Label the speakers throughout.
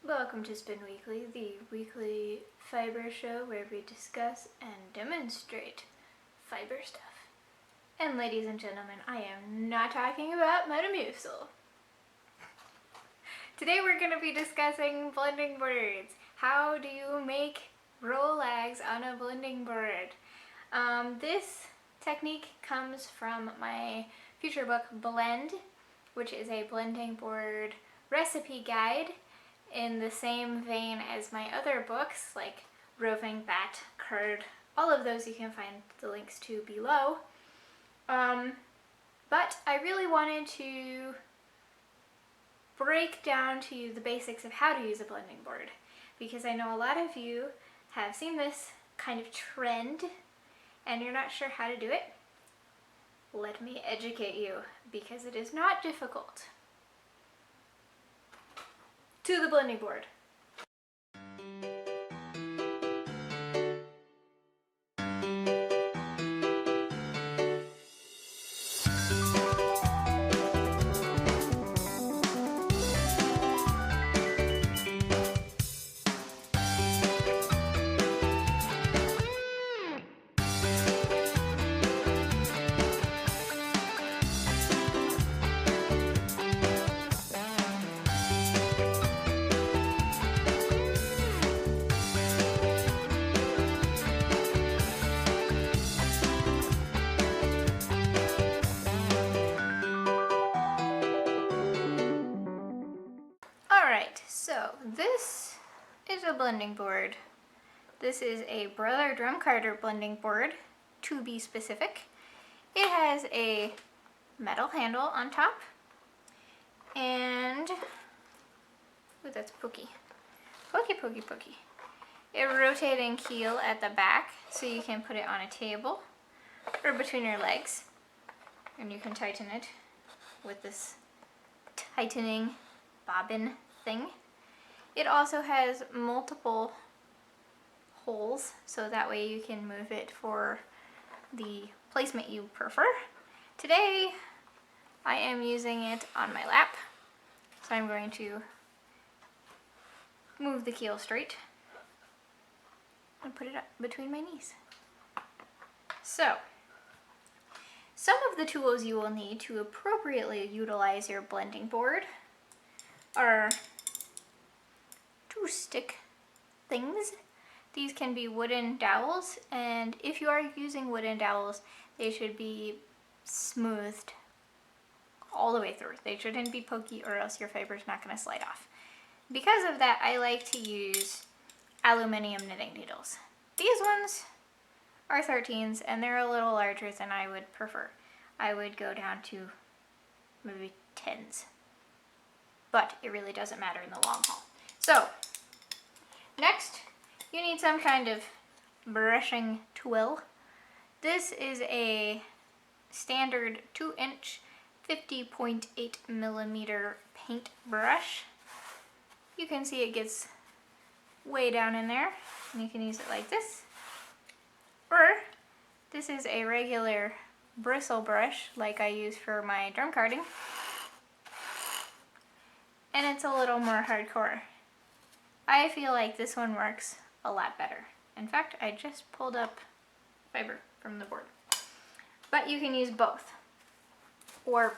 Speaker 1: Welcome to Spin Weekly, the weekly fiber show where we discuss and demonstrate fiber stuff. And ladies and gentlemen, I am not talking about Metamucil. Today we're going to be discussing blending boards. How do you make rollags on a blending board? This technique comes from my future book, Blend, which is a blending board recipe guide in the same vein as my other books like Roving, Bat, Card. All of those you can find the links to below. But I really wanted to break down to you the basics of how to use a blending board, because I know a lot of you have seen this kind of trend and you're not sure how to do it. Let me educate you, because it is not difficult. To the blending board. Alright, so this is a blending board. This is a Brother Drumcarter blending board, to be specific. It has a metal handle on top, and ooh, that's pokey. Pokey. A rotating keel at the back, so you can put it on a table or between your legs, and you can tighten it with this tightening bobbin thing. It also has multiple holes, so that way you can move it for the placement you prefer. Today I am using it on my lap, so I'm going to move the keel straight and put it up between my knees. So, some of the tools you will need to appropriately utilize your blending board are two stick things. These can be wooden dowels, and if you are using wooden dowels, they should be smoothed all the way through. They shouldn't be pokey, or else your fiber's not going to slide off. Because of that, I like to use aluminum knitting needles. These ones are 13s, and they're a little larger than I would prefer. I would go down to maybe 10s. But it really doesn't matter in the long haul. So, next, you need some kind of brushing tool. This is a standard 2-inch 50.8 millimeter paint brush. You can see it gets way down in there, and you can use it like this. Or, this is a regular bristle brush like I use for my drum carding. And it's a little more hardcore. I feel like this one works a lot better. In fact, I just pulled up fiber from the board. But you can use both, or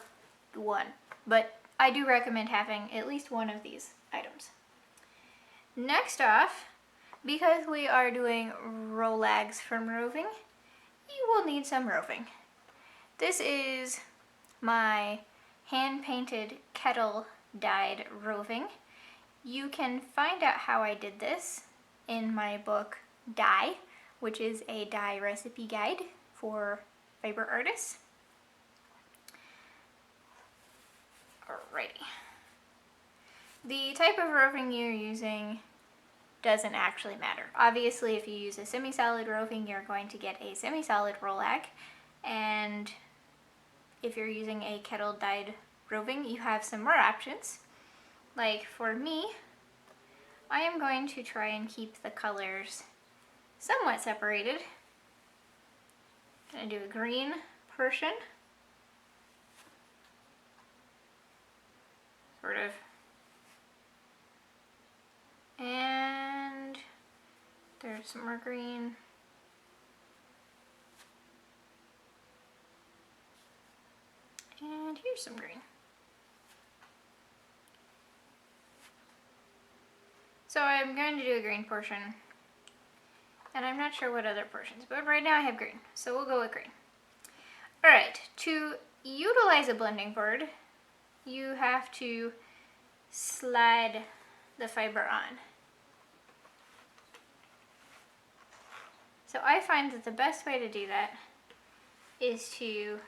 Speaker 1: one. But I do recommend having at least one of these items. Next off, because we are doing rollags from Roving, you will need some Roving. This is my hand-painted Kettle dyed Roving. You can find out how I did this in my book Dye, which is a dye recipe guide for fiber artists. Alrighty. The type of roving you're using doesn't actually matter. Obviously, if you use a semi-solid roving, you're going to get a semi-solid rollag, and if you're using a Kettle dyed roving, you have some more options. Like for me, I am going to try and keep the colors somewhat separated. I'm going to do a green portion, sort of Here's some more green. And here's some green. So I'm going to do a green portion. And I'm not sure what other portions, but right now I have green. So we'll go with green. Alright, to utilize a blending board, you have to slide the fiber on. So I find that the best way to do that is to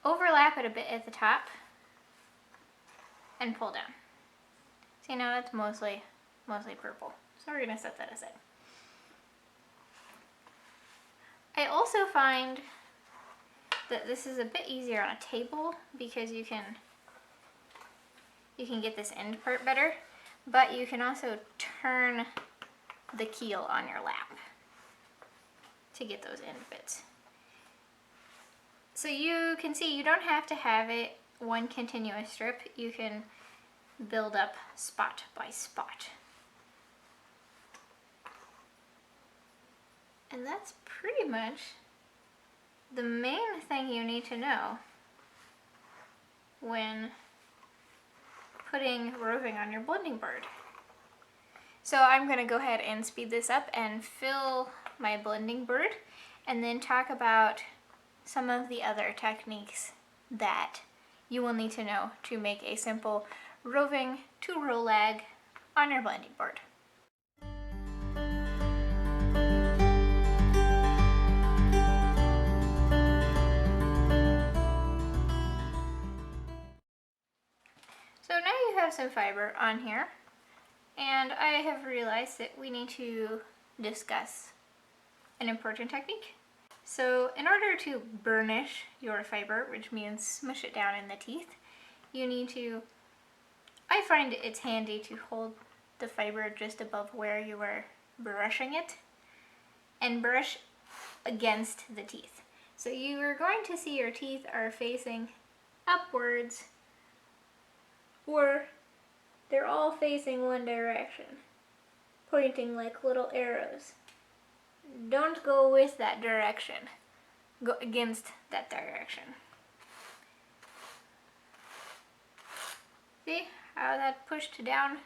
Speaker 1: overlap it a bit at the top and pull down. See, now that's mostly purple. So we're gonna set that aside. I also find that this is a bit easier on a table because you can get this end part better, but you can also turn the keel on your lap to get those end bits. So you can see you don't have to have it one continuous strip. You can build up spot by spot. And that's pretty much the main thing you need to know when putting roving on your blending board. So I'm going to go ahead and speed this up and fill my blending board, and then talk about some of the other techniques that you will need to know to make a simple roving 2-row lag on your blending board. So now you have some fiber on here, and I have realized that we need to discuss an important technique. So in order to burnish your fiber, which means smush it down in the teeth, you need to, I find it's handy to hold the fiber just above where you are brushing it and brush against the teeth. So you are going to see your teeth are facing upwards, or they're all facing one direction, pointing like little arrows. Don't go with that direction. Go against that direction. See how that pushed down?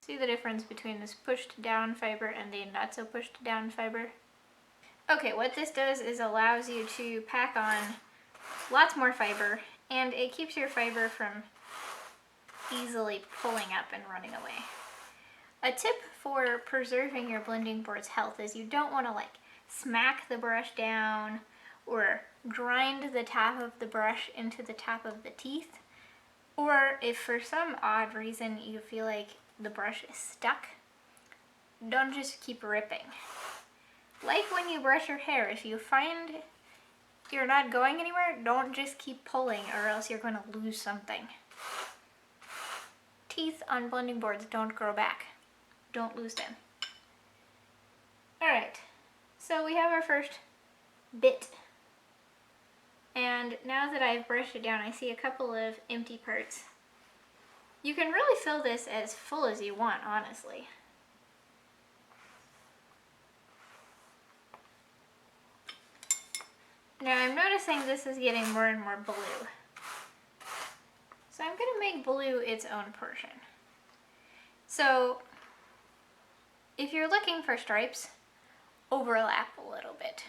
Speaker 1: See the difference between this pushed down fiber and the not so pushed down fiber? Okay, what this does is allows you to pack on lots more fiber, and it keeps your fiber from easily pulling up and running away. A tip for preserving your blending board's health is you don't want to like smack the brush down or grind the top of the brush into the top of the teeth, or if for some odd reason you feel like the brush is stuck, don't just keep ripping. Like when you brush your hair, if you find you're not going anywhere, don't just keep pulling or else you're going to lose something. Teeth on blending boards don't grow back. Don't lose them. Alright, so we have our first bit. And now that I've brushed it down, I see a couple of empty parts. You can really fill this as full as you want, honestly. Now I'm noticing this is getting more and more blue. So I'm going to make blue its own portion. So if you're looking for stripes, overlap a little bit.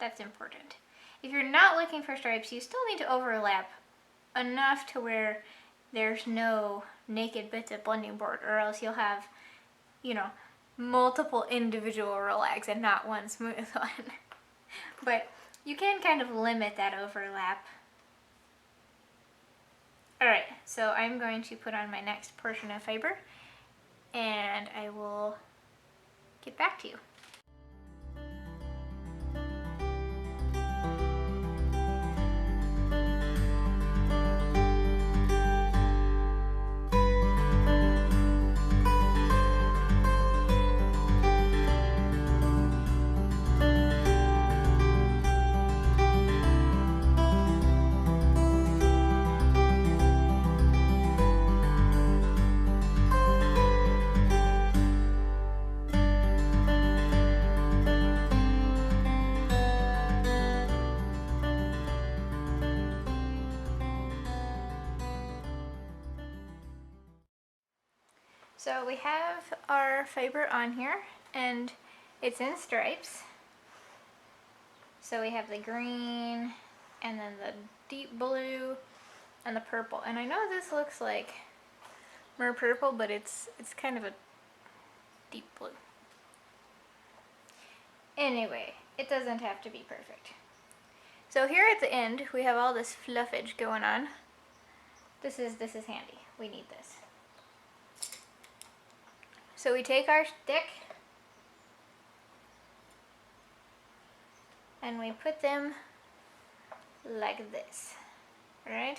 Speaker 1: That's important. If you're not looking for stripes, you still need to overlap enough to where there's no naked bits of blending board, or else you'll have, you know, multiple individual relax and not one smooth one. But you can kind of limit that overlap. Alright, so I'm going to put on my next portion of fiber, and I will get back to you. So we have our fiber on here, and it's in stripes. So we have the green, and then the deep blue, and the purple. And I know this looks like more purple, but it's kind of a deep blue. Anyway, it doesn't have to be perfect. So here at the end, we have all this fluffage going on. This is handy. We need this. So we take our stick and we put them like this, right?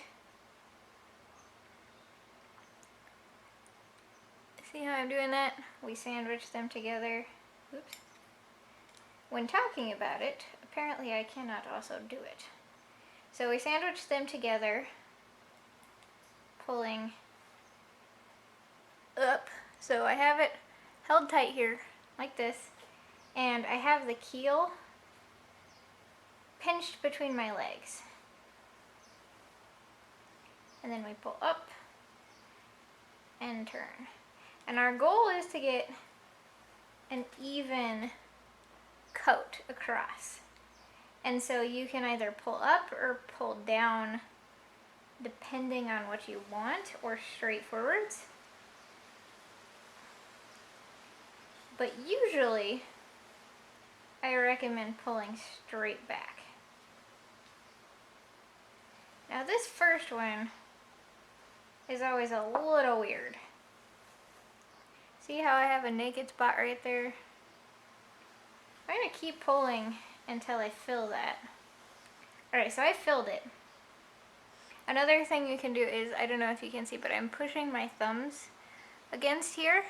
Speaker 1: See how I'm doing that? We sandwich them together. Oops. When talking about it, apparently I cannot also do it. So we sandwich them together, pulling up. So I have it held tight here, like this, and I have the keel pinched between my legs. And then we pull up and turn. And our goal is to get an even coat across. And so you can either pull up or pull down depending on what you want, or straight forwards. But usually I recommend pulling straight back. Now this first one is always a little weird. See how I have a naked spot right there? I'm going to keep pulling until I fill that. Alright, so I filled it. Another thing you can do is, I don't know if you can see, but I'm pushing my thumbs against here,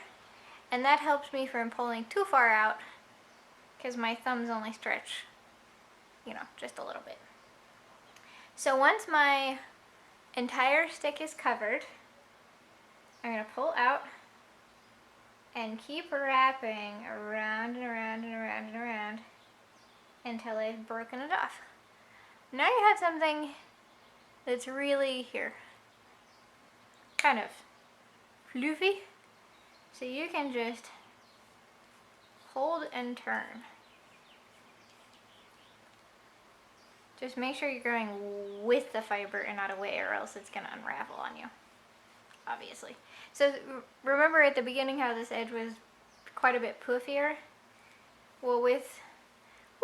Speaker 1: and that helps me from pulling too far out, because my thumbs only stretch, you know, just a little bit. So once my entire stick is covered, I'm going to pull out and keep wrapping around and around and around and around until I've broken it off. Now you have something that's really here, kind of floofy, so you can just hold and turn. Just make sure you're going with the fiber and not away, or else it's going to unravel on you, obviously. So remember at the beginning how this edge was quite a bit poofier? Well, with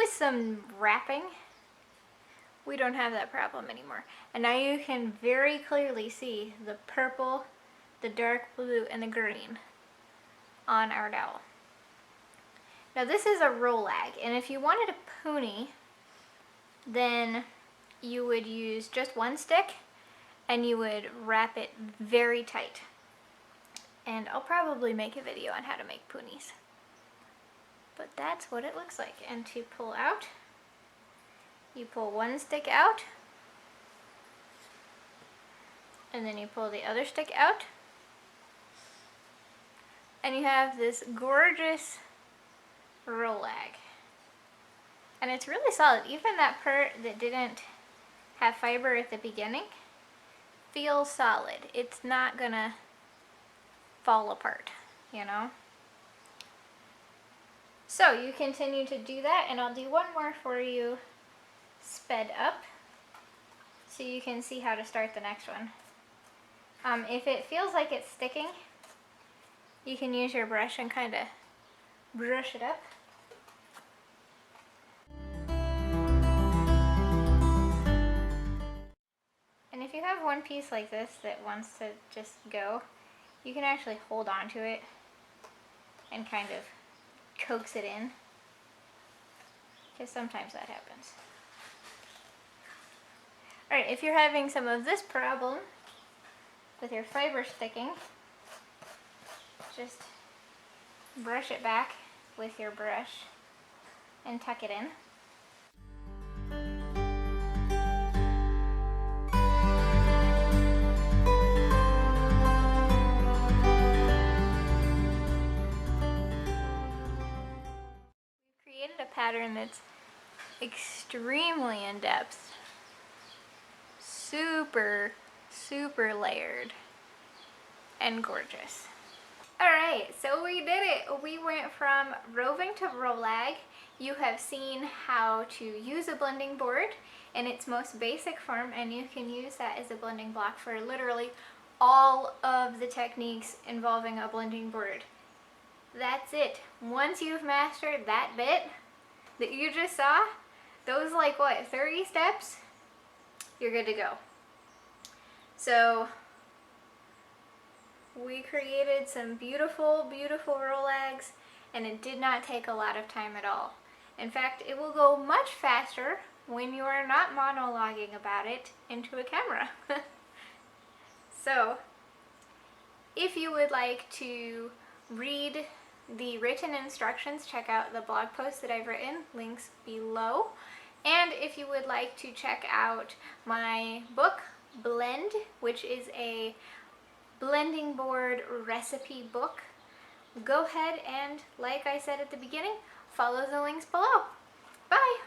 Speaker 1: some wrapping, we don't have that problem anymore. And now you can very clearly see the purple, the dark blue, and the green on our dowel. Now this is a roll lag, and if you wanted a pony, then you would use just one stick and you would wrap it very tight. And I'll probably make a video on how to make ponies. But that's what it looks like. And to pull out, you pull one stick out, and then you pull the other stick out, and you have this gorgeous roll lag. And it's really solid. Even that part that didn't have fiber at the beginning feels solid. It's not gonna fall apart, you know? So you continue to do that, and I'll do one more for you sped up so you can see how to start the next one. If it feels like it's sticking, you can use your brush and kind of brush it up. And if you have one piece like this that wants to just go, you can actually hold on to it and kind of coax it in, because sometimes that happens. Alright, if you're having some of this problem with your fiber sticking, just brush it back with your brush and tuck it in. A pattern that's extremely in depth, super layered, and gorgeous. Alright, so we did it. We went from roving to rolag. You have seen how to use a blending board in its most basic form, and you can use that as a blending block for literally all of the techniques involving a blending board. That's it. Once you've mastered that bit that you just saw, those like what, 30 steps, you're good to go. So we created some beautiful, beautiful rolags, and it did not take a lot of time at all. In fact, it will go much faster when you are not monologuing about it into a camera. So, if you would like to read the written instructions, check out the blog post that I've written, links below. And if you would like to check out my book, Blend, which is a blending board recipe book, go ahead and, like I said at the beginning, follow the links below. Bye!